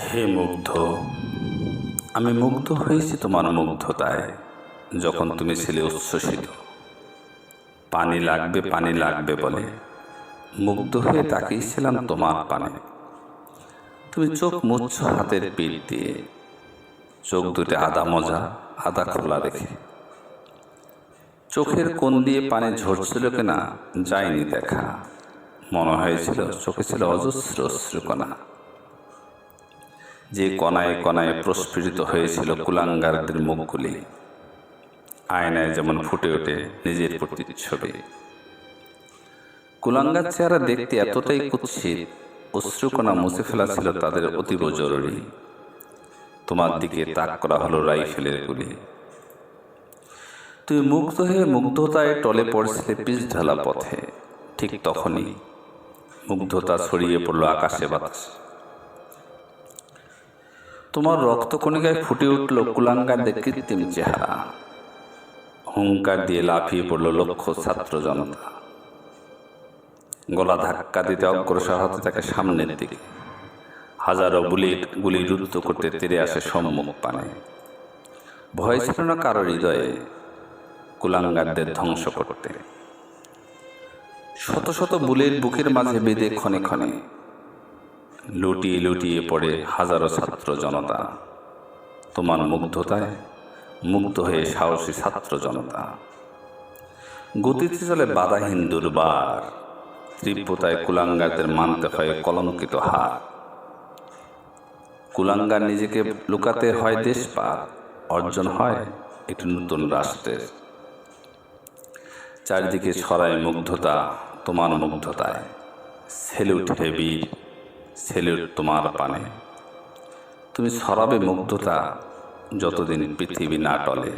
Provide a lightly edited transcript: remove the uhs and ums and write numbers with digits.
হে মুগ্ধ, আমি মুগ্ধ হয়েছি তোমার মুগ্ধতায়। যখন তুমি ছিলে উচ্ছ্বসিত, পানি লাগবে পানি লাগবে বলে মুগ্ধ হয়ে তাকিয়েছিলাম তোমার পানে। তুমি চোখ মুচ্ছ হাতের পিঠ দিয়ে, চোখ দুটো আধা মজা আধা খোলা রেখে। চোখের কোণ দিয়ে পানি ঝরছিল কিনা যায়নি দেখা, মনে হয়েছিল চোখে ছিল অজস্র অশ্রুকণা, যে কণায় কণায় প্রস্ফুটিত হয়েছিল কুলাঙ্গারদের মুখগুলি। আয়নায় যেমন ফুটে ওঠে নিজের প্রতিচ্ছবি। কুলাঙ্গার চেহারা দেখতে এতটাই কুৎসিত, অশ্রুকণা মুছে ফেলা ছিল তাদের অতীব জরুরি। তোমার দিকে তাক করা হলো রাইফেলের গুলি। তুমি মুগ্ধ হয়ে মুগ্ধতায় টলে পড়ছিলে পিচ ঢালা পথে। ঠিক তখনই মুগ্ধতা ছড়িয়ে পড়ল আকাশে বাতাসে। তোমার রক্তকণিকায় ফুটে উঠল কুলাঙ্গারদের কৃত্রিম চেহারা। হুঙ্কার দিয়ে লাফিয়ে পড়ল লক্ষ ছাত্র জনতা। গলা ধাক্কা দিতে অগ্রসর হতে থাকে সামনের দিকে। হাজারো গুলি রুদ্ধ করতে তেড়ে আসে সম্মুখ পানে। ভয় ছিল না কারো হৃদয়ে কুলাঙ্গারদের ধ্বংস করতে। শত শত বুলেট বুকের মাঝে বেঁধে ক্ষণে ক্ষণে লুটিয়ে লুটিয়ে পড়ে হাজারো ছাত্র জনতা। তোমার মুগ্ধতায় মুগ্ধ হয়ে সাহসী ছাত্র জনতা। গতিতে চলে বাধাহীন দুর্বার, তীব্রতায় কুলাঙ্গারদের মানতে হয় কলঙ্কিত হার। কুলাঙ্গার নিজেকে লুকাতে হয় দেশ পার, অর্জন হয় একটি নতুন রাষ্ট্রের। চারিদিকে ছড়ায় মুগ্ধতা তোমার মুগ্ধতায়। সেলুট হেভি, সেলুট তোমার পানে। তুমি ছড়াবে মুগ্ধতা যতদিন পৃথিবী না টলে।